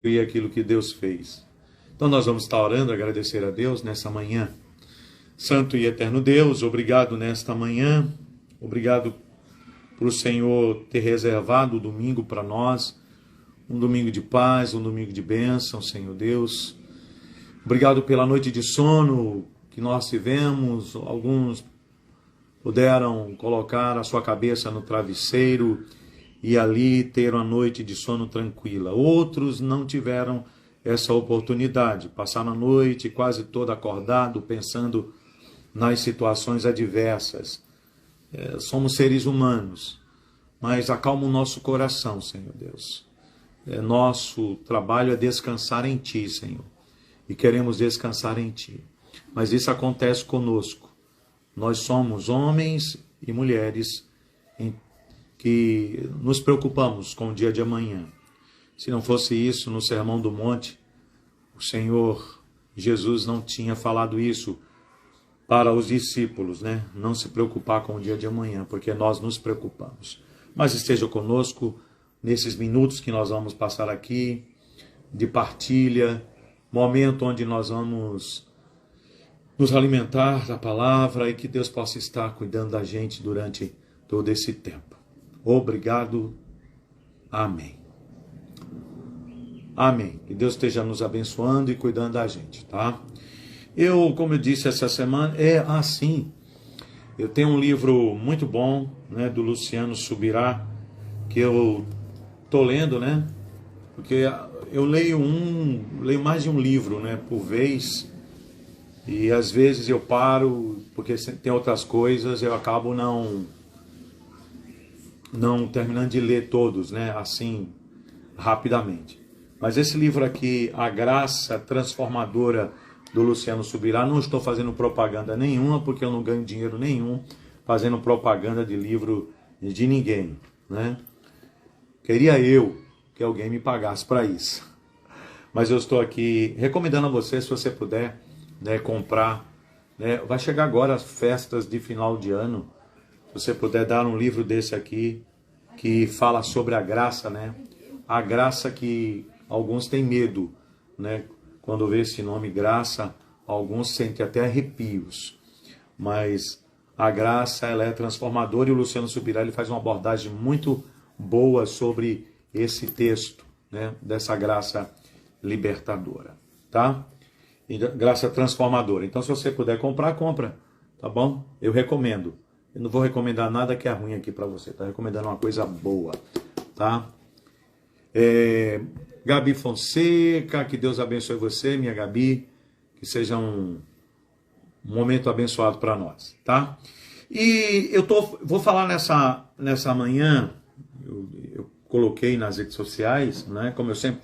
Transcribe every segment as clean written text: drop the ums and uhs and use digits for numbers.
e aquilo que Deus fez. Então nós vamos estar orando, agradecer a Deus nessa manhã. Santo e eterno Deus, obrigado nesta manhã, obrigado por o Senhor ter reservado o domingo para nós, um domingo de paz, um domingo de bênção, Senhor Deus. Obrigado pela noite de sono que nós tivemos, alguns puderam colocar a sua cabeça no travesseiro e ali ter uma noite de sono tranquila. Outros não tiveram essa oportunidade, passaram a noite quase todo acordado, pensando nas situações adversas. Somos seres humanos, mas acalma o nosso coração, Senhor Deus. Nosso trabalho é descansar em Ti, Senhor, e queremos descansar em Ti. Mas isso acontece conosco. Nós somos homens e mulheres que nos preocupamos com o dia de amanhã. Se não fosse isso, no Sermão do Monte, o Senhor Jesus não tinha falado isso para os discípulos, né? Não se preocupar com o dia de amanhã, porque nós nos preocupamos. Mas esteja conosco nesses minutos que nós vamos passar aqui, de partilha, momento onde nós vamos nos alimentar da palavra e que Deus possa estar cuidando da gente durante todo esse tempo. Obrigado. Amém. Amém. Que Deus esteja nos abençoando e cuidando da gente, tá? Como eu disse essa semana, eu tenho um livro muito bom, né, do Luciano Subirá, que eu tô lendo, né? Porque eu leio mais de um livro, né, por vez, e às vezes eu paro, porque tem outras coisas, eu acabo não terminando de ler todos, né, assim, rapidamente. Mas esse livro aqui, A Graça Transformadora, do Luciano Subirá, não estou fazendo propaganda nenhuma, porque eu não ganho dinheiro nenhum fazendo propaganda de livro de ninguém, né? Queria eu que alguém me pagasse para isso. Mas eu estou aqui recomendando a você, se você puder, né, comprar, né? Vai chegar agora as festas de final de ano. Se você puder dar um livro desse aqui, que fala sobre a graça, né? A graça que alguns têm medo, né? Quando vê esse nome graça, alguns sentem até arrepios. Mas a graça, ela é transformadora, e o Luciano Subirá, ele faz uma abordagem muito boa sobre esse texto, né? Dessa graça libertadora, tá? Graça transformadora. Então, se você puder comprar, compra, tá bom? Eu recomendo. Eu não vou recomendar nada que é ruim aqui para você, tá recomendando uma coisa boa, tá? Gabi Fonseca, que Deus abençoe você, minha Gabi, que seja um momento abençoado para nós, tá? E vou falar nessa manhã, eu coloquei nas redes sociais, né, como eu sempre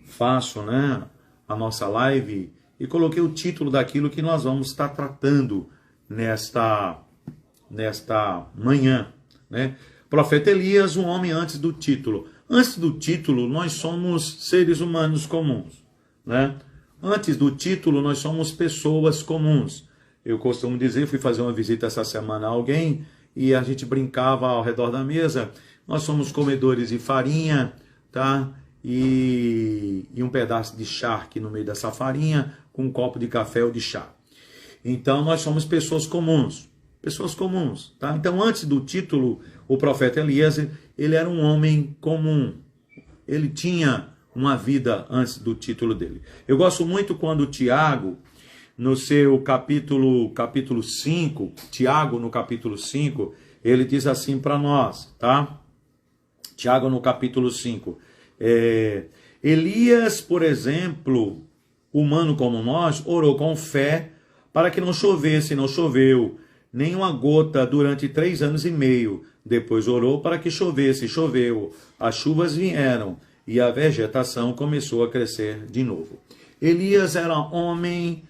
faço, né, a nossa live, e coloquei o título daquilo que nós vamos estar tratando nesta manhã, né? Profeta Elias, um homem antes do título. Antes do título, nós somos seres humanos comuns, né? Antes do título, nós somos pessoas comuns. Eu costumo dizer, fui fazer uma visita essa semana a alguém e a gente brincava ao redor da mesa. Nós somos comedores de farinha, tá? E um pedaço de charque no meio dessa farinha, com um copo de café ou de chá. Então, nós somos pessoas comuns. Pessoas comuns, tá? Então, antes do título, o profeta Elias, ele era um homem comum. Ele tinha uma vida antes do título dele. Eu gosto muito quando Tiago, no seu capítulo 5, Tiago no capítulo 5, ele diz assim para nós, tá? Tiago no capítulo 5. Elias, por exemplo, humano como nós, orou com fé para que não chovesse, não choveu nem uma gota durante 3 anos e meio. Depois orou para que chovesse, choveu. As chuvas vieram e a vegetação começou a crescer de novo. Elias era um homem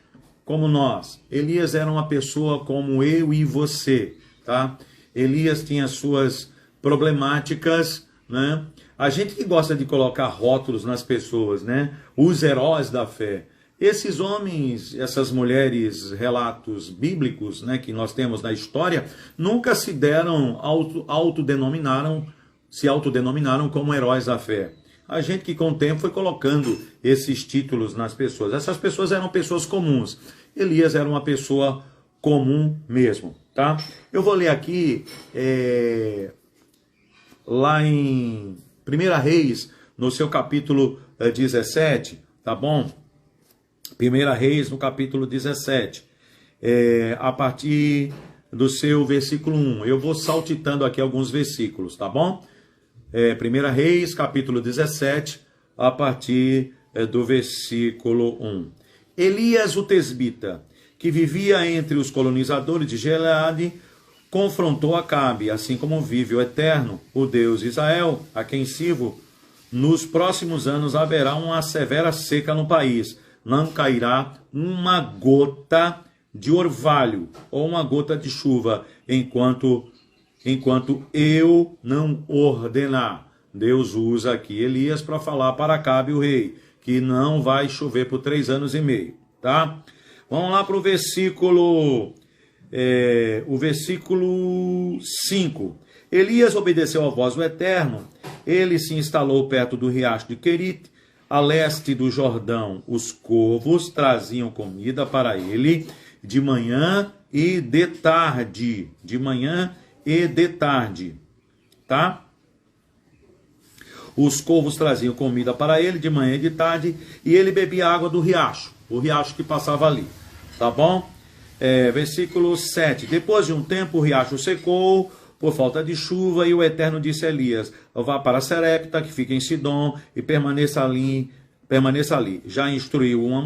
como nós. Elias era uma pessoa como eu e você, tá? Elias tinha suas problemáticas, né? A gente que gosta de colocar rótulos nas pessoas, né? Os heróis da fé. Esses homens, essas mulheres, relatos bíblicos, né, que nós temos na história, nunca se autodenominaram como heróis da fé. A gente que com o tempo foi colocando esses títulos nas pessoas. Essas pessoas eram pessoas comuns. Elias era uma pessoa comum mesmo, tá? Eu vou ler aqui, lá em 1 Reis, no seu capítulo 17, tá bom? 1 Reis, no capítulo 17, a partir do seu versículo 1. Eu vou saltitando aqui alguns versículos, tá bom? 1 Reis, capítulo 17, a partir do versículo 1. Elias, o tesbita, que vivia entre os colonizadores de Gileade, confrontou Acabe, assim como vive o Eterno, o Deus de Israel, a quem sirvo. Nos próximos anos haverá uma severa seca no país. Não cairá uma gota de orvalho ou uma gota de chuva enquanto eu não ordenar. Deus usa aqui Elias para falar para Acabe, o rei, que não vai chover por 3 anos e meio, tá? Vamos lá para o versículo 5. Elias obedeceu à voz do Eterno. Ele se instalou perto do riacho de Querite, a leste do Jordão. Os corvos traziam comida para ele de manhã e de tarde. De manhã e de tarde, tá? Os corvos traziam comida para ele de manhã e de tarde, e ele bebia água do riacho, o riacho que passava ali, tá bom? Versículo 7. Depois de um tempo o riacho secou por falta de chuva, e o Eterno disse a Elias: vá para Serepta, que fica em Sidom, e permaneça ali. Já instruí uma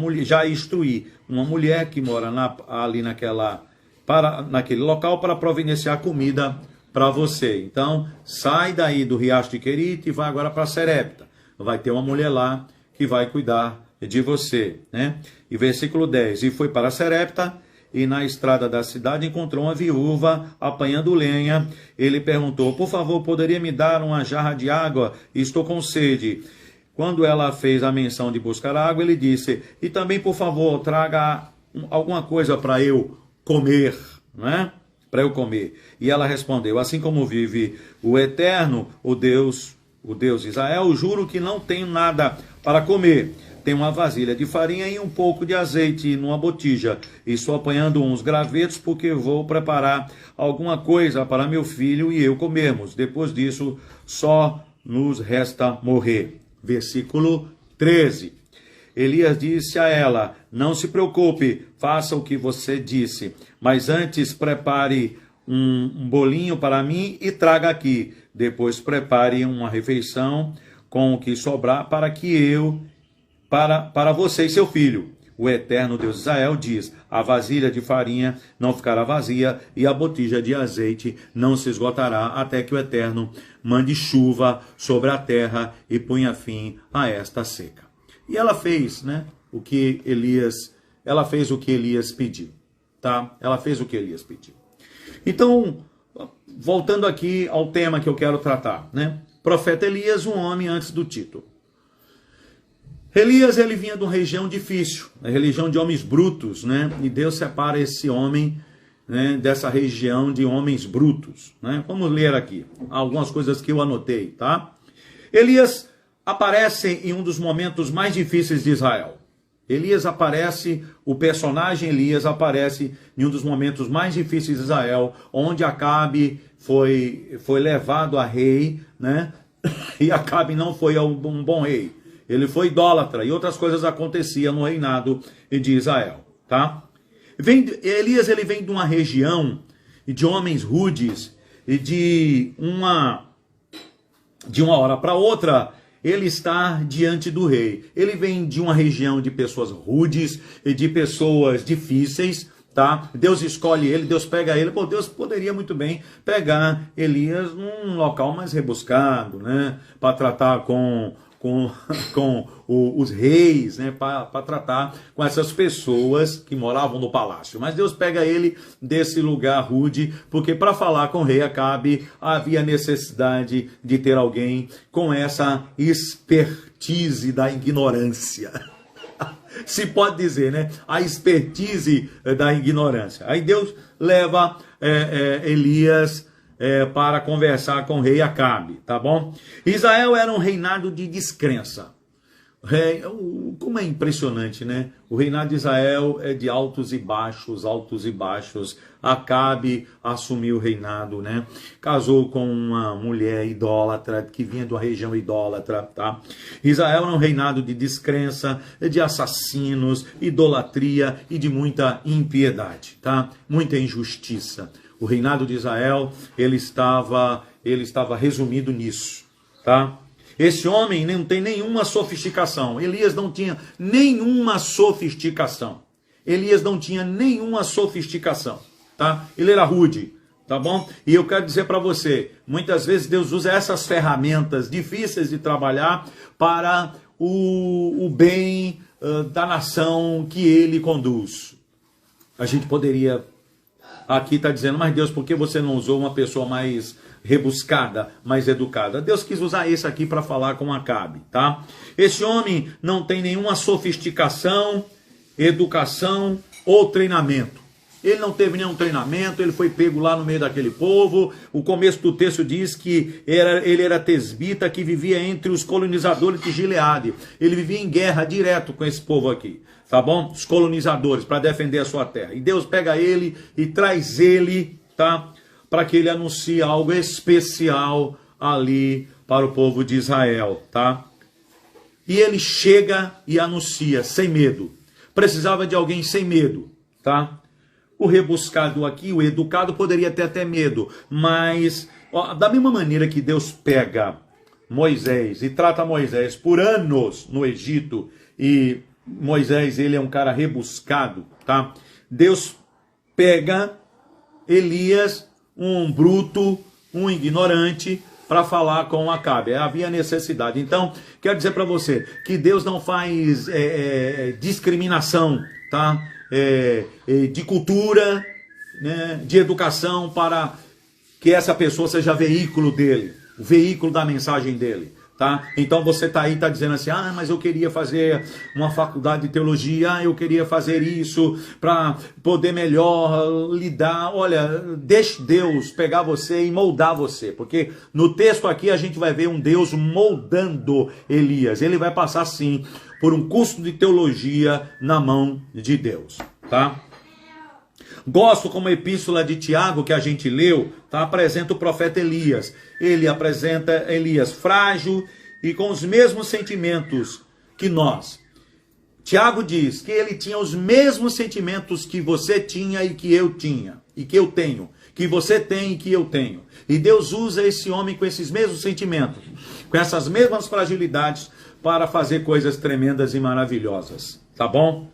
mulher que mora ali naquele local para providenciar comida para você. Então, sai daí do riacho de Querite e vai agora para Serepta. Vai ter uma mulher lá que vai cuidar de você, né? E versículo 10. E foi para Serepta, e na estrada da cidade encontrou uma viúva apanhando lenha. Ele perguntou: por favor, poderia me dar uma jarra de água? Estou com sede. Quando ela fez a menção de buscar água, ele disse: e também, por favor, traga alguma coisa para eu comer, né? Para eu comer. E ela respondeu: assim como vive o Eterno, o Deus de Israel, juro que não tenho nada para comer. Tenho uma vasilha de farinha e um pouco de azeite numa botija. E estou apanhando uns gravetos porque vou preparar alguma coisa para meu filho e eu comermos. Depois disso, só nos resta morrer. Versículo 13. Elias disse a ela: não se preocupe, faça o que você disse, mas antes prepare um bolinho para mim e traga aqui. Depois prepare uma refeição com o que sobrar para você e seu filho. O Eterno Deus de Israel diz: a vasilha de farinha não ficará vazia e a botija de azeite não se esgotará até que o Eterno mande chuva sobre a terra e ponha fim a esta seca. E ela fez, né, o que Elias pediu, tá? Ela fez o que Elias pediu. Então, voltando aqui ao tema que eu quero tratar, né? Profeta Elias, um homem antes do título. Elias, ele vinha de uma região difícil, a religião de homens brutos, né? E Deus separa esse homem, né, dessa região de homens brutos, né? Vamos ler aqui algumas coisas que eu anotei, tá? Elias aparece em um dos momentos mais difíceis de Israel. O personagem Elias aparece em um dos momentos mais difíceis de Israel, onde Acabe foi levado a rei, né? E Acabe não foi um bom rei. Ele foi idólatra e outras coisas aconteciam no reinado de Israel, tá? Elias, ele vem de uma região de homens rudes e de uma hora para outra ele está diante do rei. Ele vem de uma região de pessoas rudes e de pessoas difíceis, tá? Deus escolhe ele, Deus pega ele. Pô, Deus poderia muito bem pegar Elias num local mais rebuscado, né? Para tratar com os reis, né, para tratar com essas pessoas que moravam no palácio. Mas Deus pega ele desse lugar rude, porque para falar com o rei Acabe havia necessidade de ter alguém com essa expertise da ignorância. Se pode dizer, né? A expertise da ignorância. Aí Deus leva Elias para conversar com o rei Acabe, tá bom? Israel era um reinado de descrença. Como é impressionante, né? O reinado de Israel é de altos e baixos, altos e baixos. Acabe assumiu o reinado, né? Casou com uma mulher idólatra, que vinha de uma região idólatra, tá? Israel era um reinado de descrença, de assassinos, idolatria e de muita impiedade, tá? Muita injustiça. O reinado de Israel, ele estava resumido nisso, tá? Esse homem não tem nenhuma sofisticação. Elias não tinha nenhuma sofisticação. Elias não tinha nenhuma sofisticação, tá? Ele era rude, tá bom? E eu quero dizer para você, muitas vezes Deus usa essas ferramentas difíceis de trabalhar para o bem da nação que ele conduz. A gente poderia aqui estar dizendo, mas Deus, por que você não usou uma pessoa mais rebuscada, mais educada? Deus quis usar esse aqui para falar com Acabe, tá? Esse homem não tem nenhuma sofisticação, educação ou treinamento. Ele não teve nenhum treinamento, ele foi pego lá no meio daquele povo. O começo do texto diz que ele era tesbita, que vivia entre os colonizadores de Gileade. Ele vivia em guerra direto com esse povo aqui, tá bom? Os colonizadores, para defender a sua terra. E Deus pega ele e traz ele, tá? Para que ele anuncie algo especial ali para o povo de Israel, tá? E ele chega e anuncia, sem medo. Precisava de alguém sem medo, tá? O rebuscado aqui, o educado, poderia ter até medo, mas ó, da mesma maneira que Deus pega Moisés e trata Moisés por anos no Egito, e Moisés, ele é um cara rebuscado, tá? Deus pega Elias, um bruto, um ignorante, para falar com Acabe. Havia necessidade. Então, quero dizer para você que Deus não faz discriminação, tá? De cultura, né? De educação, para que essa pessoa seja veículo dele, o veículo da mensagem dele. Tá? Então você está aí, está dizendo assim, mas eu queria fazer uma faculdade de teologia, eu queria fazer isso para poder melhor lidar. Olha, deixe Deus pegar você e moldar você, porque no texto aqui a gente vai ver um Deus moldando Elias. Ele vai passar sim por um curso de teologia na mão de Deus, tá? Gosto como a epístola de Tiago que a gente leu, tá? Apresenta o profeta Elias. Ele apresenta Elias frágil e com os mesmos sentimentos que nós. Tiago diz que ele tinha os mesmos sentimentos que você tinha e que eu tinha, e que eu tenho, que você tem e que eu tenho. E Deus usa esse homem com esses mesmos sentimentos, com essas mesmas fragilidades, para fazer coisas tremendas e maravilhosas, tá bom?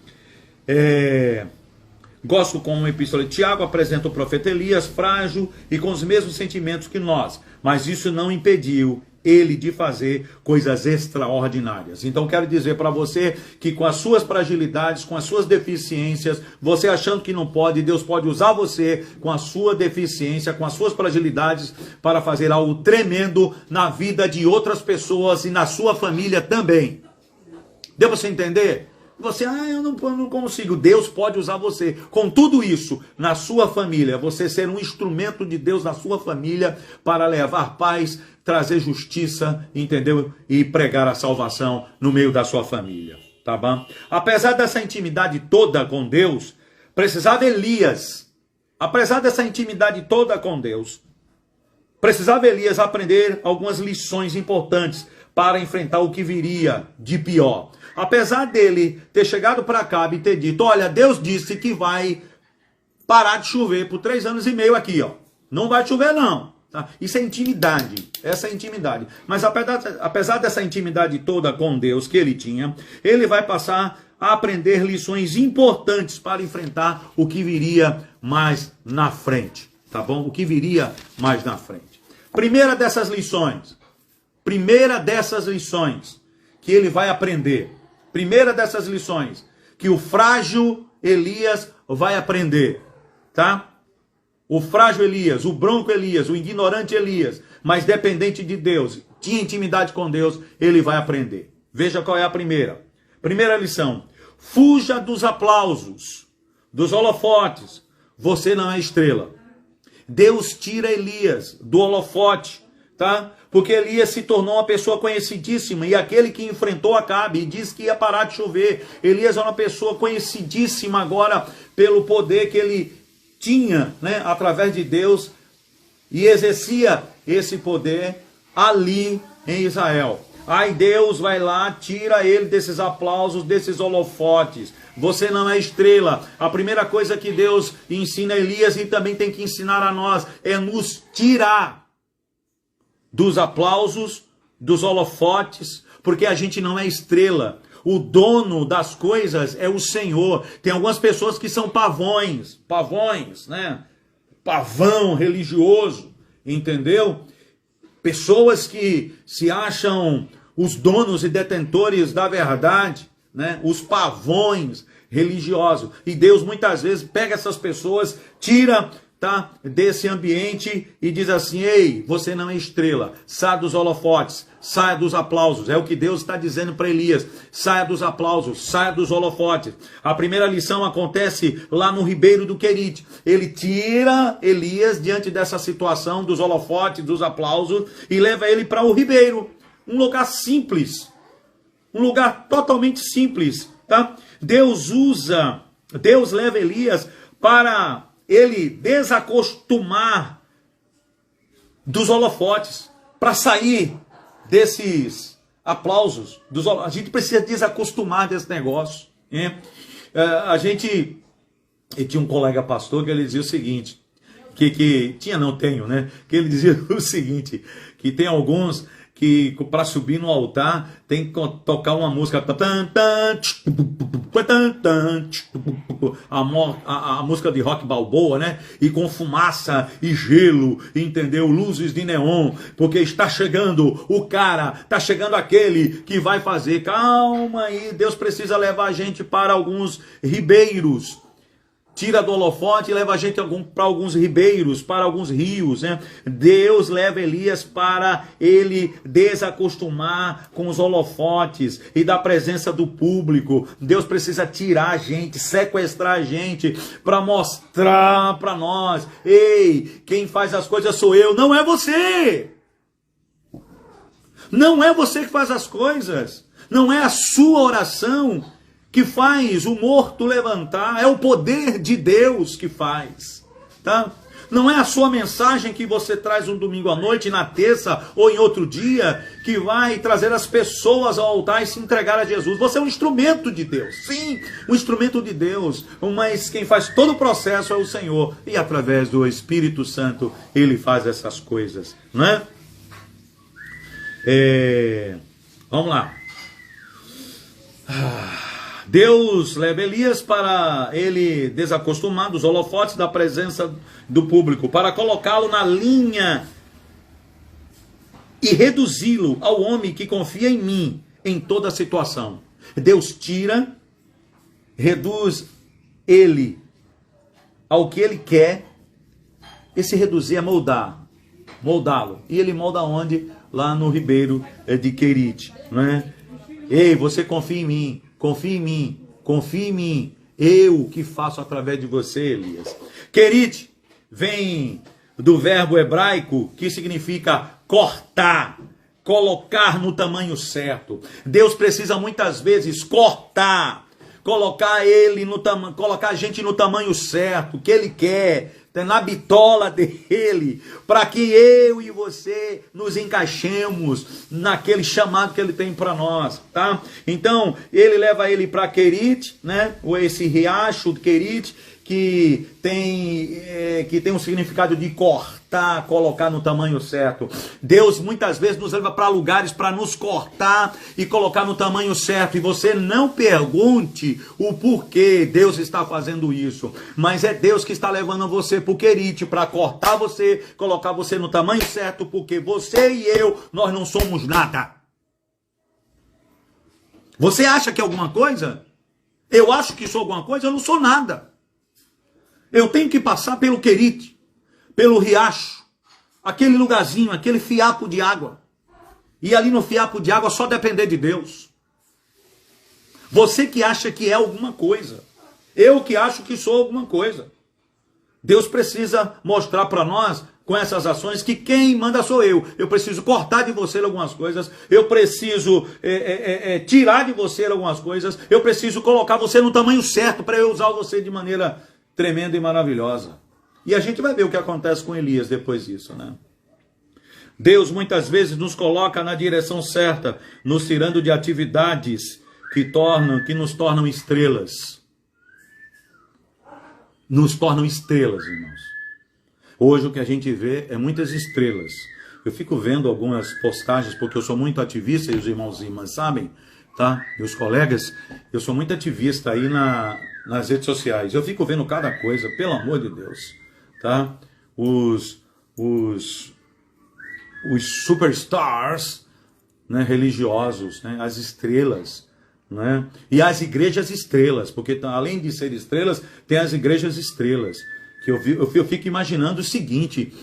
Gosto como a epístola de Tiago apresenta o profeta Elias frágil e com os mesmos sentimentos que nós, mas isso não impediu ele de fazer coisas extraordinárias. Então quero dizer para você que com as suas fragilidades, com as suas deficiências, você achando que não pode, Deus pode usar você com a sua deficiência, com as suas fragilidades, para fazer algo tremendo na vida de outras pessoas e na sua família também. Deu para você entender? Você, eu não consigo. Deus pode usar você. Com tudo isso, na sua família, você ser um instrumento de Deus na sua família para levar paz, trazer justiça, entendeu? E pregar a salvação no meio da sua família, tá bom? Apesar dessa intimidade toda com Deus, precisava Elias, apesar dessa intimidade toda com Deus, precisava Elias aprender algumas lições importantes para enfrentar o que viria de pior. Apesar dele ter chegado para Acabe e ter dito, olha, Deus disse que vai parar de chover por 3 anos e meio aqui, ó. Não vai chover não. Tá? Isso é intimidade, essa é intimidade. Mas apesar dessa intimidade toda com Deus que ele tinha, ele vai passar a aprender lições importantes para enfrentar o que viria mais na frente. Tá bom? O que viria mais na frente. Primeira dessas lições que ele vai aprender. Primeira dessas lições que o frágil Elias vai aprender, tá? O frágil Elias, o bronco Elias, o ignorante Elias, mas dependente de Deus, tinha intimidade com Deus, ele vai aprender. Veja qual é a primeira. Primeira lição: fuja dos aplausos, dos holofotes. Você não é estrela. Deus tira Elias do holofote, tá? Porque Elias se tornou uma pessoa conhecidíssima, e aquele que enfrentou Acabe e disse que ia parar de chover, Elias é uma pessoa conhecidíssima agora pelo poder que ele tinha, né, através de Deus, e exercia esse poder ali em Israel. Aí Deus vai lá, tira ele desses aplausos, desses holofotes. Você não é estrela. A primeira coisa que Deus ensina a Elias e também tem que ensinar a nós é nos tirar dos aplausos, dos holofotes, porque a gente não é estrela. O dono das coisas é o Senhor. Tem algumas pessoas que são pavões, né? Pavão religioso, entendeu? Pessoas que se acham os donos e detentores da verdade, né? Os pavões religiosos. E Deus muitas vezes pega essas pessoas, tira, tá, desse ambiente e diz assim: ei, você não é estrela, saia dos holofotes, saia dos aplausos. É o que Deus está dizendo para Elias: saia dos aplausos, saia dos holofotes. A primeira lição acontece lá no ribeiro do Querite. Ele tira Elias diante dessa situação dos holofotes, dos aplausos, e leva ele para o ribeiro, um lugar simples, um lugar totalmente simples, tá? Deus leva Elias para ele desacostumar dos holofotes, para sair desses aplausos. A gente precisa desacostumar desse negócio, né? Eu tinha um colega pastor que ele dizia o seguinte, que ele dizia o seguinte, que tem alguns que para subir no altar tem que tocar uma música, a música de Rock Balboa, né? E com fumaça e gelo, entendeu? Luzes de neon, porque está chegando o cara, está chegando aquele que vai fazer. Calma aí, Deus precisa levar a gente para alguns ribeiros. Tira do holofote e leva a gente para alguns ribeiros, para alguns rios, né? Deus leva Elias para ele desacostumar com os holofotes e da presença do público. Deus precisa tirar a gente, sequestrar a gente, para mostrar para nós: ei, quem faz as coisas sou eu, não é você! Não é você que faz as coisas, não é a sua oração que faz o morto levantar, é o poder de Deus que faz, tá? Não é a sua mensagem que você traz um domingo à noite, na terça ou em outro dia, que vai trazer as pessoas ao altar e se entregar a Jesus. Você é um instrumento de Deus, sim, um instrumento de Deus, mas quem faz todo o processo é o Senhor, e através do Espírito Santo Ele faz essas coisas, não é? Vamos lá. Deus leva Elias para ele desacostumar dos holofotes, da presença do público, para colocá-lo na linha e reduzi-lo ao homem que confia em mim em toda situação. Deus tira, reduz ele ao que ele quer. Esse reduzir é moldá-lo. E ele molda onde? Lá no ribeiro de Querite, não é? Ei, você confia em mim. Confia em mim, confia em mim, eu que faço através de você, Elias. Querite vem do verbo hebraico que significa cortar, colocar no tamanho certo. Deus precisa muitas vezes cortar, colocar a gente no tamanho certo, que Ele quer, na bitola dele, para que eu e você nos encaixemos naquele chamado que ele tem para nós, tá? Então, ele leva ele para Querite, né? Ou esse riacho de Querite, que tem um significado de cortar, colocar no tamanho certo. Deus muitas vezes nos leva para lugares para nos cortar e colocar no tamanho certo. E você não pergunte o porquê Deus está fazendo isso. Mas é Deus que está levando você para o Querite, para cortar você, colocar você no tamanho certo, porque você e eu, nós não somos nada. Você acha que é alguma coisa? Eu acho que sou alguma coisa, eu não sou nada. Eu tenho que passar pelo Querite, pelo riacho, aquele lugarzinho, aquele fiapo de água. E ali no fiapo de água só depender de Deus. Você que acha que é alguma coisa. Eu que acho que sou alguma coisa. Deus precisa mostrar para nós, com essas ações, que quem manda sou eu. Eu preciso cortar de você algumas coisas, eu preciso tirar de você algumas coisas, eu preciso colocar você no tamanho certo para eu usar você de maneira tremenda e maravilhosa. E a gente vai ver o que acontece com Elias depois disso, né? Deus muitas vezes nos coloca na direção certa, nos tirando de atividades que nos tornam estrelas. Nos tornam estrelas, irmãos. Hoje o que a gente vê é muitas estrelas. Eu fico vendo algumas postagens, porque eu sou muito ativista, e os irmãos e irmãs sabem, tá? E os colegas, eu sou muito ativista aí nas redes sociais. Eu fico vendo cada coisa, pelo amor de Deus, tá? Os superstars, né, religiosos, né, as estrelas, né, e as igrejas estrelas, porque além de ser estrelas, tem as igrejas estrelas, que eu fico imaginando o seguinte,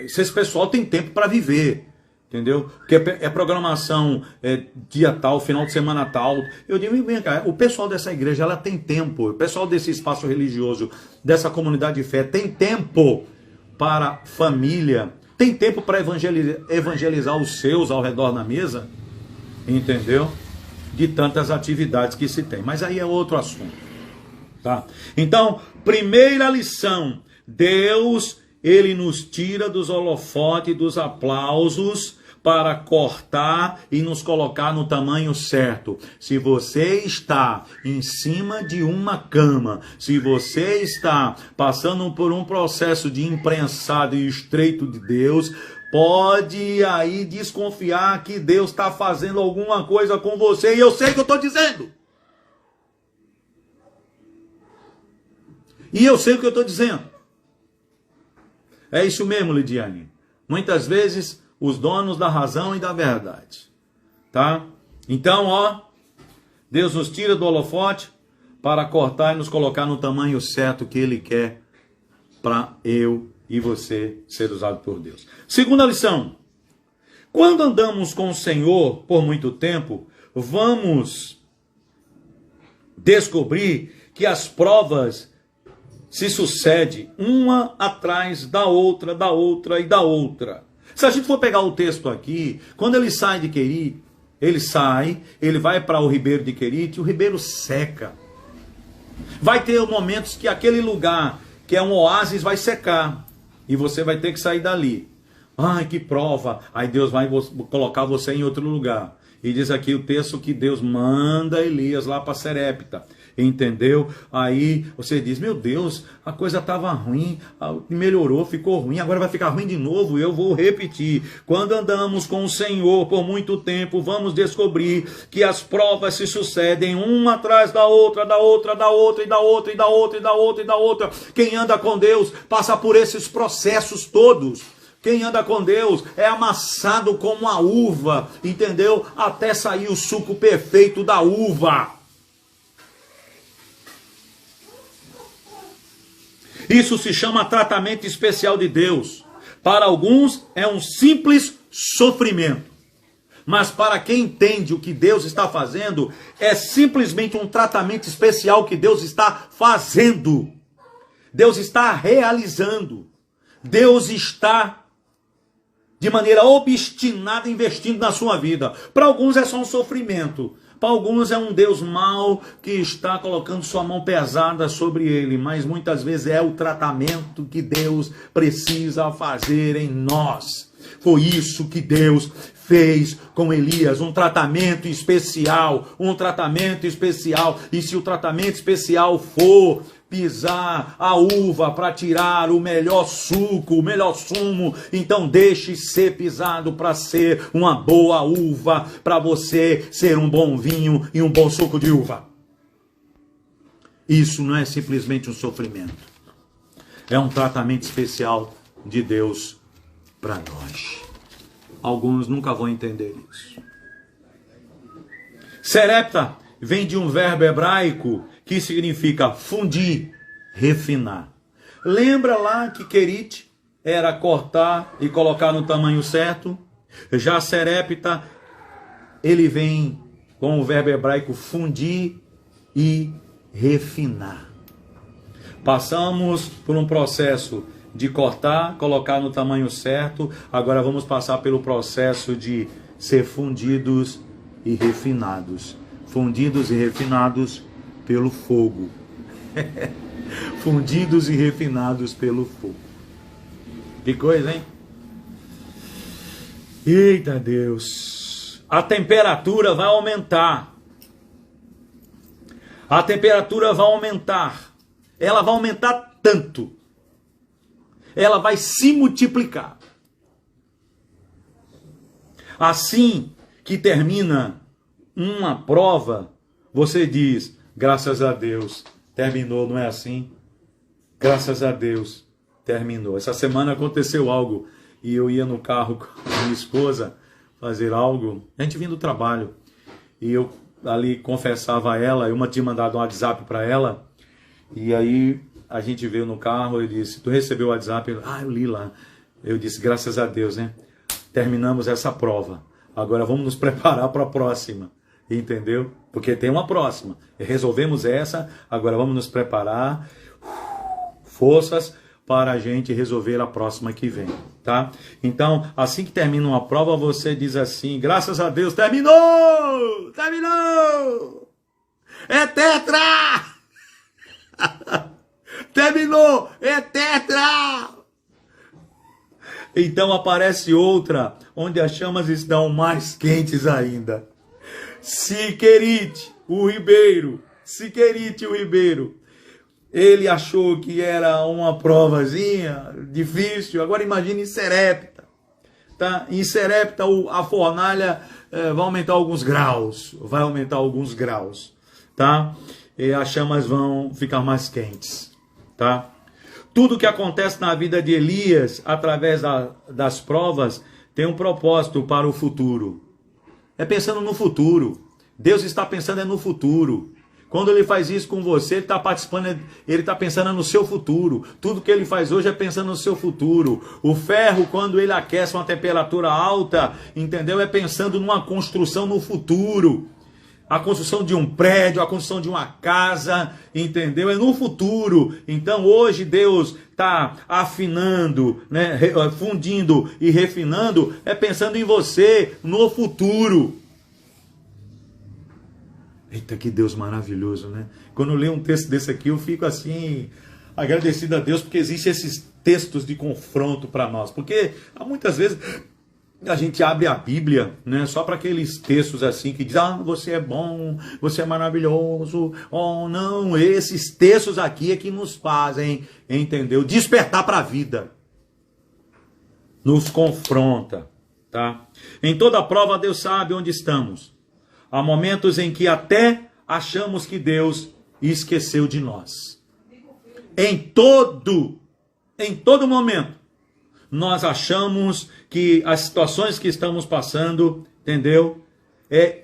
se esse pessoal tem tempo para viver, entendeu? Porque é programação dia tal, final de semana tal. Eu digo, vem cá, o pessoal dessa igreja, ela tem tempo, o pessoal desse espaço religioso, dessa comunidade de fé, tem tempo para família, tem tempo para evangelizar os seus ao redor da mesa, entendeu? De tantas atividades que se tem. Mas aí é outro assunto, tá? Então, primeira lição, Deus, ele nos tira dos holofotes, dos aplausos, para cortar e nos colocar no tamanho certo. Se você está em cima de uma cama, se você está passando por um processo de imprensado e estreito de Deus, pode aí desconfiar que Deus está fazendo alguma coisa com você, e eu sei o que eu estou dizendo. E eu sei o que eu estou dizendo. É isso mesmo, Lidiane. Muitas vezes os donos da razão e da verdade, tá? Então, ó, Deus nos tira do holofote para cortar e nos colocar no tamanho certo que Ele quer para eu e você ser usado por Deus. Segunda lição, quando andamos com o Senhor por muito tempo, vamos descobrir que as provas se sucedem uma atrás da outra, da outra e da outra. Se a gente for pegar o texto aqui, quando ele sai de Querite, ele vai para o ribeiro de Querite, o ribeiro seca. Vai ter momentos que aquele lugar, que é um oásis, vai secar. E você vai ter que sair dali. Ai, que prova. Aí Deus vai colocar você em outro lugar. E diz aqui o texto que Deus manda Elias lá para Serepta. Entendeu? Aí você diz, meu Deus, a coisa estava ruim, melhorou, ficou ruim, agora vai ficar ruim de novo. Eu vou repetir, quando andamos com o Senhor por muito tempo, vamos descobrir que as provas se sucedem uma atrás da outra, da outra, da outra, e da outra, e da outra, e da outra, e da outra. Quem anda com Deus passa por esses processos todos. Quem anda com Deus é amassado como a uva, entendeu? Até sair o suco perfeito da uva. Isso se chama tratamento especial de Deus. Para alguns é um simples sofrimento. Mas para quem entende o que Deus está fazendo, é simplesmente um tratamento especial que Deus está fazendo. Deus está realizando. Deus está, de maneira obstinada, investindo na sua vida. Para alguns é só um sofrimento. Para alguns é um Deus mau que está colocando sua mão pesada sobre ele, mas muitas vezes é o tratamento que Deus precisa fazer em nós. Foi isso que Deus fez com Elias, um tratamento especial, um tratamento especial. E se o tratamento especial for pisar a uva para tirar o melhor suco, o melhor sumo, então deixe ser pisado para ser uma boa uva, para você ser um bom vinho e um bom suco de uva. Isso não é simplesmente um sofrimento, é um tratamento especial de Deus para nós. Alguns nunca vão entender isso. Serepta vem de um verbo hebraico que significa fundir, refinar. Lembra lá que Querite era cortar e colocar no tamanho certo? Já Serepta, ele vem com o verbo hebraico fundir e refinar. Passamos por um processo de cortar, colocar no tamanho certo. Agora vamos passar pelo processo de ser fundidos e refinados. Fundidos e refinados pelo fogo. Fundidos e refinados pelo fogo. Que coisa, hein? Eita Deus! A temperatura vai aumentar. A temperatura vai aumentar. Ela vai aumentar tanto. Ela vai se multiplicar. Assim que termina uma prova, você diz, graças a Deus, terminou, não é assim? Graças a Deus, terminou. Essa semana aconteceu algo e eu ia no carro com a minha esposa fazer algo. A gente vinha do trabalho e eu ali confessava a ela, eu tinha mandado um WhatsApp para ela e aí a gente veio no carro e disse, tu recebeu o WhatsApp? Eu li lá. Eu disse, graças a Deus, né? Terminamos essa prova. Agora vamos nos preparar para a próxima. Entendeu? Porque tem uma próxima. Resolvemos essa, agora vamos nos preparar. Forças para a gente resolver a próxima que vem, tá? Então, assim que termina uma prova, você diz assim, graças a Deus, terminou! Terminou! É tetra! Terminou! É tetra! Então aparece outra, onde as chamas estão mais quentes ainda. Siquerite, o Ribeiro, ele achou que era uma provazinha difícil, agora imagine em Serepta, tá? Em Serepta a fornalha vai aumentar alguns graus, tá? E as chamas vão ficar mais quentes, tá? Tudo que acontece na vida de Elias, através das provas, tem um propósito para o futuro. É pensando no futuro. Deus está pensando no futuro. Quando Ele faz isso com você, Ele está participando, Ele está pensando no seu futuro. Tudo que Ele faz hoje é pensando no seu futuro. O ferro, quando ele aquece uma temperatura alta, entendeu? É pensando numa construção no futuro. A construção de um prédio, a construção de uma casa, entendeu? É no futuro. Então hoje Deus está afinando, né? Fundindo e refinando, é pensando em você, no futuro. Eita, que Deus maravilhoso, né? Quando eu leio um texto desse aqui, eu fico assim, agradecido a Deus, porque existem esses textos de confronto para nós. Porque muitas vezes a gente abre a Bíblia, né, só para aqueles textos assim que diz, você é bom, você é maravilhoso. Oh, não, esses textos aqui é que nos fazem, entendeu? Despertar para a vida. Nos confronta, tá? Em toda prova Deus sabe onde estamos. Há momentos em que até achamos que Deus esqueceu de nós. Em todo momento, nós achamos que as situações que estamos passando, entendeu?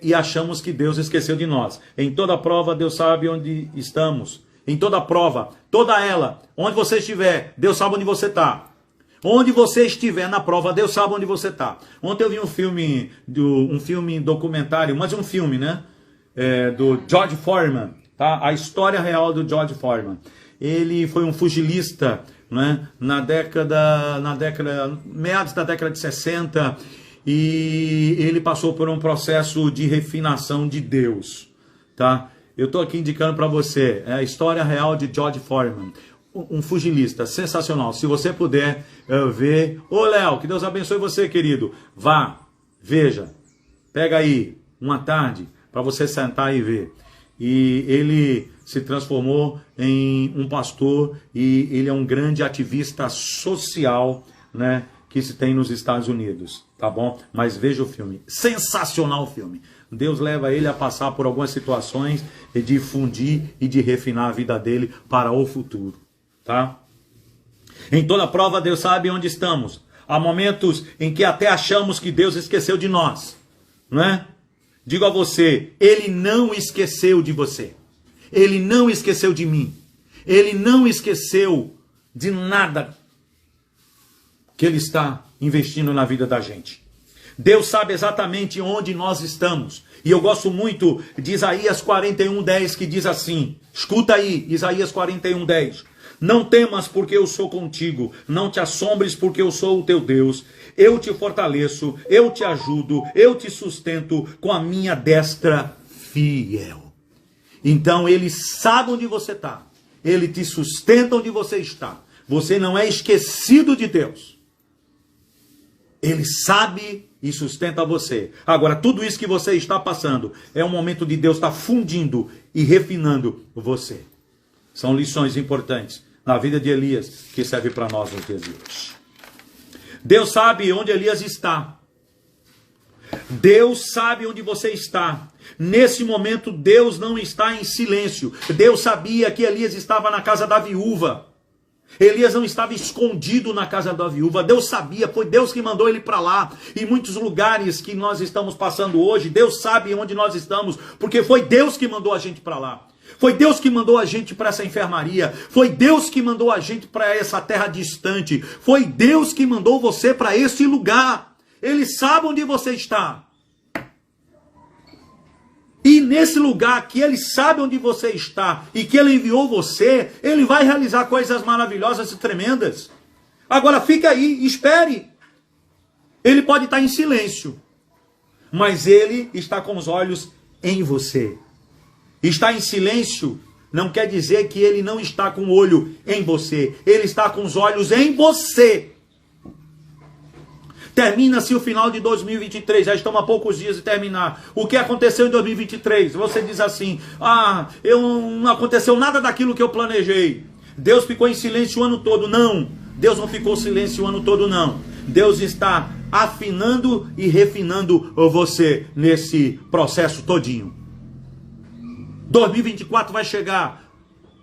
E achamos que Deus esqueceu de nós. Em toda prova, Deus sabe onde estamos. Em toda prova, toda ela, onde você estiver, Deus sabe onde você está. Onde você estiver na prova, Deus sabe onde você está. Ontem eu vi um filme documentário, mas um filme, né? Do George Foreman, tá? A história real do George Foreman. Ele foi um fugilista, né? Meados da década de 60, e ele passou por um processo de refinação de Deus, tá? Eu estou aqui indicando para você a história real de George Foreman. Um fugilista sensacional. Se você puder ver. Ô Léo, que Deus abençoe você, querido. Vá, veja. Pega aí uma tarde para você sentar e ver. E ele se transformou em um pastor e ele é um grande ativista social, né, que se tem nos Estados Unidos, tá bom? Mas veja o filme. Sensacional o filme. Deus leva ele a passar por algumas situações de fundir e de refinar a vida dele para o futuro. Tá? Em toda prova Deus sabe onde estamos. Há momentos em que até achamos que Deus esqueceu de nós, não é? Digo a você, Ele não esqueceu de você. Ele não esqueceu de mim. Ele não esqueceu de nada que Ele está investindo na vida da gente. Deus sabe exatamente onde nós estamos. E eu gosto muito de Isaías 41:10, que diz assim, escuta aí, Isaías 41:10. Não temas, porque eu sou contigo. Não te assombres, porque eu sou o teu Deus. Eu te fortaleço, eu te ajudo, eu te sustento com a minha destra fiel. Então ele sabe onde você está. Ele te sustenta onde você está. Você não é esquecido de Deus. Ele sabe e sustenta você. Agora, tudo isso que você está passando é um momento de Deus estar fundindo e refinando você. São lições importantes na vida de Elias que serve para nós nos dias de hoje. Deus sabe onde Elias está. Deus sabe onde você está. Nesse momento, Deus não está em silêncio. Deus sabia que Elias estava na casa da viúva. Elias não estava escondido na casa da viúva. Deus sabia, foi Deus que mandou ele para lá. Em muitos lugares que nós estamos passando hoje, Deus sabe onde nós estamos, porque foi Deus que mandou a gente para lá. Foi Deus que mandou a gente para essa enfermaria. Foi Deus que mandou a gente para essa terra distante. Foi Deus que mandou você para esse lugar. Ele sabe onde você está. E nesse lugar que ele sabe onde você está e que ele enviou você, ele vai realizar coisas maravilhosas e tremendas. Agora fica aí, espere. Ele pode estar em silêncio, mas ele está com os olhos em você. Estar em silêncio não quer dizer que ele não está com o olho em você. Ele está com os olhos em você. Termina-se o final de 2023, já estamos a poucos dias de terminar. O que aconteceu em 2023? Você diz assim, não aconteceu nada daquilo que eu planejei. Deus ficou em silêncio o ano todo. Não, Deus não ficou em silêncio o ano todo, não. Deus está afinando e refinando você nesse processo todinho. 2024 vai chegar,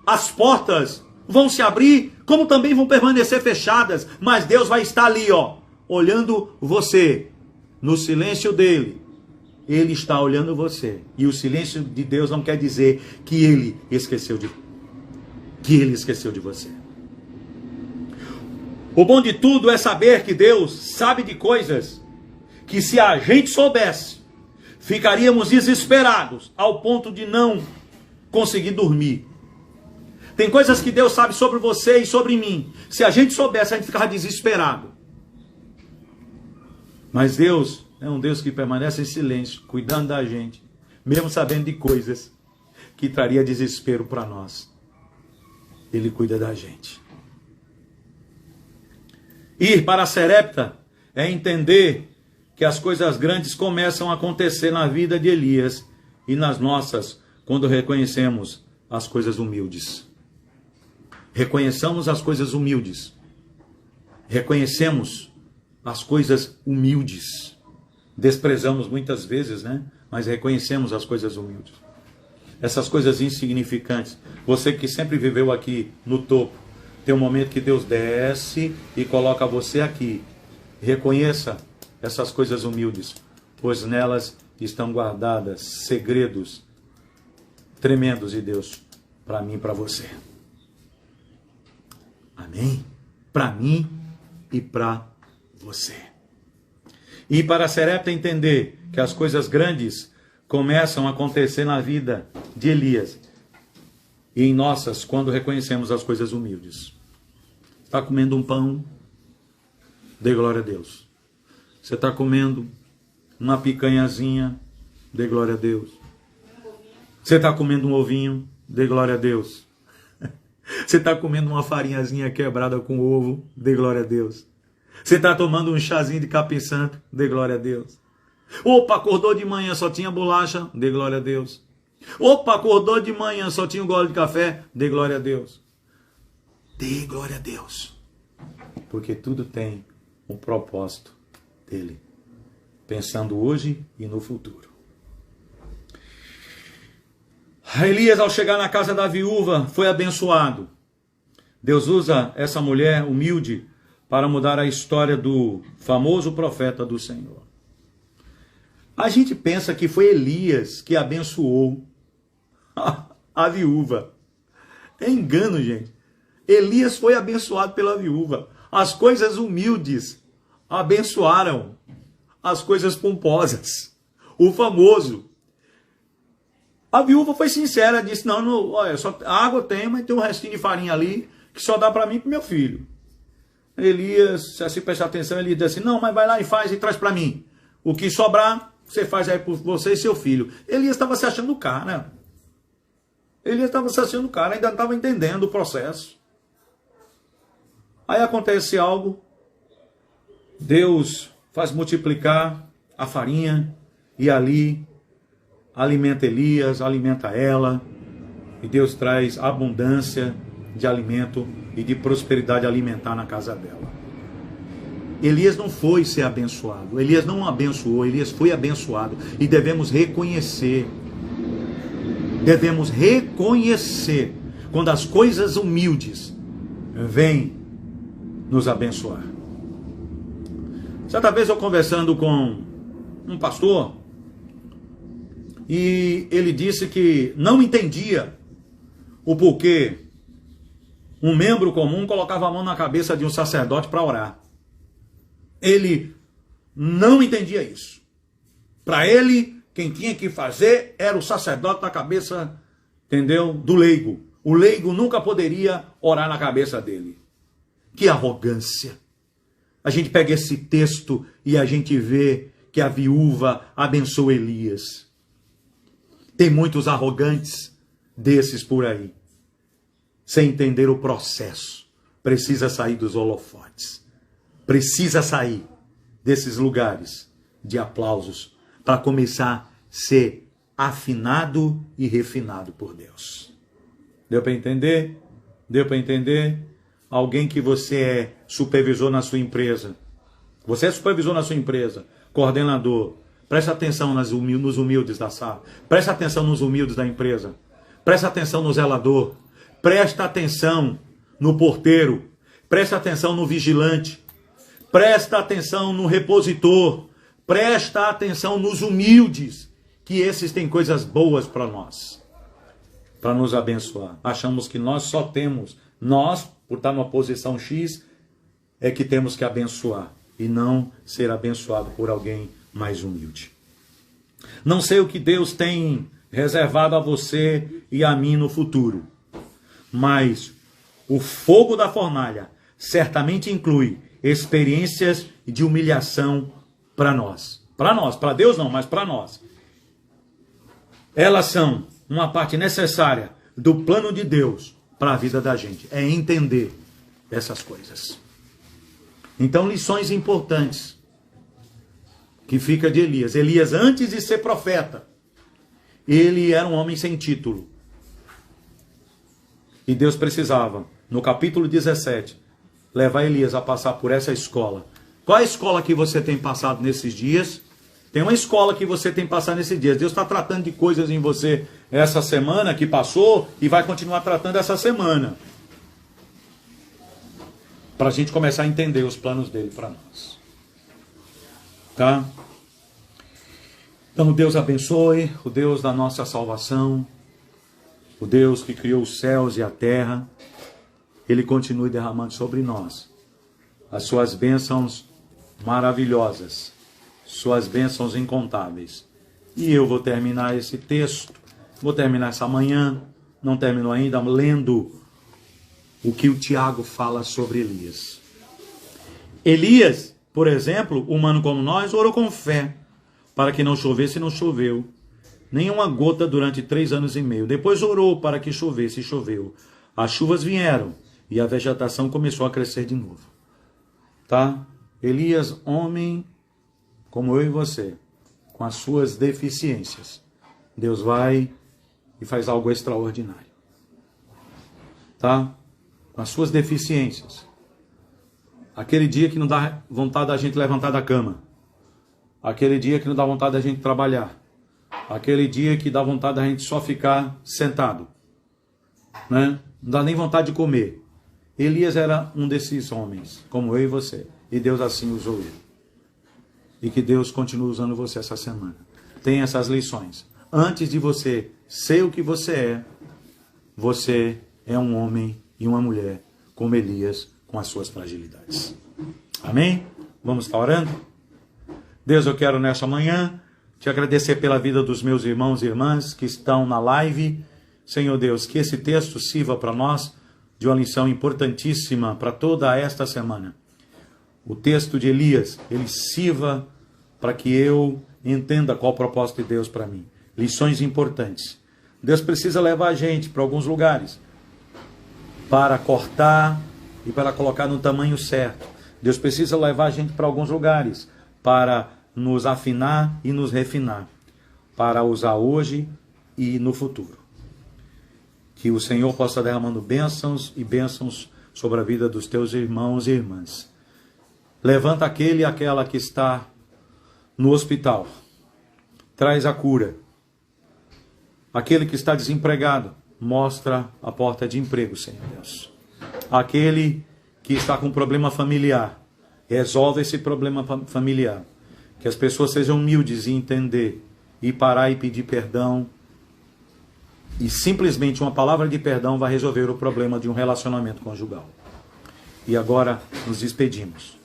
as portas vão se abrir, como também vão permanecer fechadas, mas Deus vai estar ali, olhando você, no silêncio dele. Ele está olhando você. E o silêncio de Deus não quer dizer que ele esqueceu de você. O bom de tudo é saber que Deus sabe de coisas que, se a gente soubesse, ficaríamos desesperados ao ponto de não conseguir dormir. Tem coisas que Deus sabe sobre você e sobre mim. Se a gente soubesse, a gente ficava desesperado. Mas Deus é um Deus que permanece em silêncio, cuidando da gente, mesmo sabendo de coisas que traria desespero para nós. Ele cuida da gente. Ir para Serepta é entender que as coisas grandes começam a acontecer na vida de Elias e nas nossas, quando reconhecemos as coisas humildes. Reconheçamos as coisas humildes. Reconhecemos as coisas humildes. Desprezamos muitas vezes, mas reconhecemos as coisas humildes. Essas coisas insignificantes. Você que sempre viveu aqui no topo, tem um momento que Deus desce e coloca você aqui. Reconheça essas coisas humildes, pois nelas estão guardadas segredos tremendos de Deus para mim e para você. Amém? Para mim e para você. E para Serepta entender que as coisas grandes começam a acontecer na vida de Elias e em nossas, quando reconhecemos as coisas humildes. Está comendo um pão? Dê glória a Deus. Você está comendo uma picanhazinha? Dê glória a Deus. Você está comendo um ovinho? Dê glória a Deus. Você está comendo uma farinhazinha quebrada com ovo? Dê glória a Deus. Você está tomando um chazinho de capim-santo? Dê glória a Deus. Opa, acordou de manhã, só tinha bolacha? Dê glória a Deus. Opa, acordou de manhã, só tinha um gole de café? Dê glória a Deus. Dê glória a Deus. Porque tudo tem um propósito dele. Pensando hoje e no futuro. Elias, ao chegar na casa da viúva, foi abençoado. Deus usa essa mulher humilde para mudar a história do famoso profeta do Senhor. A gente pensa que foi Elias que abençoou a viúva. É engano, gente. Elias foi abençoado pela viúva. As coisas humildes abençoaram as coisas pomposas. O famoso. A viúva foi sincera, disse, não, olha, só água tem, mas tem um restinho de farinha ali, que só dá para mim e para meu filho. Elias, se assim prestar atenção, ele diz assim, não, mas vai lá e faz e traz para mim. O que sobrar, você faz aí por você e seu filho. Elias estava se achando o cara. Elias estava se achando o cara, ainda não estava entendendo o processo. Aí acontece algo, Deus faz multiplicar a farinha e ali alimenta Elias, alimenta ela, e Deus traz abundância de alimento e de prosperidade alimentar na casa dela. Elias não foi ser abençoado, Elias não abençoou, Elias foi abençoado, e devemos reconhecer quando as coisas humildes vêm nos abençoar. Certa vez eu conversando com um pastor, e ele disse que não entendia o porquê um membro comum colocava a mão na cabeça de um sacerdote para orar. Ele não entendia isso. Para ele, quem tinha que fazer era o sacerdote na cabeça, entendeu? Do leigo. O leigo nunca poderia orar na cabeça dele. Que arrogância. A gente pega esse texto e a gente vê que a viúva abençoou Elias. Tem muitos arrogantes desses por aí, sem entender o processo. Precisa sair dos holofotes. Precisa sair desses lugares de aplausos para começar a ser afinado e refinado por Deus. Deu para entender? Deu para entender? Alguém que você é supervisor na sua empresa. Você é supervisor na sua empresa, coordenador. Presta atenção nos humildes da sala. Presta atenção nos humildes da empresa. Presta atenção no zelador. Presta atenção no porteiro. Presta atenção no vigilante. Presta atenção no repositor. Presta atenção nos humildes. Que esses têm coisas boas para nós. Para nos abençoar. Achamos que nós só temos, nós, por estar numa posição X, é que temos que abençoar. E não ser abençoado por alguém mais humilde. Não sei o que Deus tem reservado a você e a mim no futuro, mas o fogo da fornalha certamente inclui experiências de humilhação para nós. Para nós, para Deus não, mas para nós. Elas são uma parte necessária do plano de Deus para a vida da gente. É entender essas coisas. Então, lições importantes que fica de Elias. Elias, antes de ser profeta, ele era um homem sem título. E Deus precisava, no capítulo 17, levar Elias a passar por essa escola. Qual é a escola que você tem passado nesses dias? Tem uma escola que você tem passado nesses dias. Deus está tratando de coisas em você essa semana que passou e vai continuar tratando essa semana. Para a gente começar a entender os planos dele para nós. Tá? Então, Deus abençoe, o Deus da nossa salvação, o Deus que criou os céus e a terra, Ele continue derramando sobre nós as suas bênçãos maravilhosas, suas bênçãos incontáveis. E eu vou terminar esse texto, vou terminar essa manhã, não terminou ainda, lendo o que o Tiago fala sobre Elias. Elias, por exemplo, humano como nós, orou com fé para que não chovesse e não choveu. Nenhuma gota durante 3 anos e meio. Depois orou para que chovesse e choveu. As chuvas vieram e a vegetação começou a crescer de novo. Tá? Elias, homem como eu e você, com as suas deficiências. Deus vai e faz algo extraordinário. Tá? Com as suas deficiências. Aquele dia que não dá vontade da gente levantar da cama. Aquele dia que não dá vontade da gente trabalhar. Aquele dia que dá vontade da gente só ficar sentado. Né? Não dá nem vontade de comer. Elias era um desses homens, como eu e você. E Deus assim usou ele. E que Deus continue usando você essa semana. Tem essas lições. Antes de você ser o que você é um homem e uma mulher como Elias, com as suas fragilidades. Amém? Vamos estar orando? Deus, eu quero nessa manhã te agradecer pela vida dos meus irmãos e irmãs que estão na live. Senhor Deus, que esse texto sirva para nós de uma lição importantíssima para toda esta semana. O texto de Elias, ele sirva para que eu entenda qual o propósito de Deus para mim. Lições importantes. Deus precisa levar a gente para alguns lugares para cortar e para colocar no tamanho certo. Deus precisa levar a gente para alguns lugares para nos afinar e nos refinar, para usar hoje e no futuro. Que o Senhor possa derramando bênçãos e bênçãos sobre a vida dos teus irmãos e irmãs. Levanta aquele e aquela que está no hospital. Traz a cura. Aquele que está desempregado, mostra a porta de emprego, Senhor Deus. Aquele que está com problema familiar, resolve esse problema familiar. Que as pessoas sejam humildes e entender, e parar e pedir perdão. E simplesmente uma palavra de perdão vai resolver o problema de um relacionamento conjugal. E agora nos despedimos.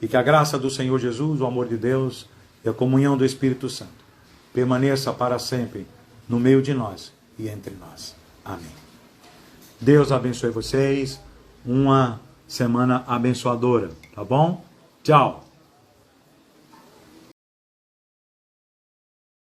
E que a graça do Senhor Jesus, o amor de Deus e a comunhão do Espírito Santo permaneça para sempre no meio de nós e entre nós. Amém. Deus abençoe vocês. Uma semana abençoadora, tá bom? Tchau.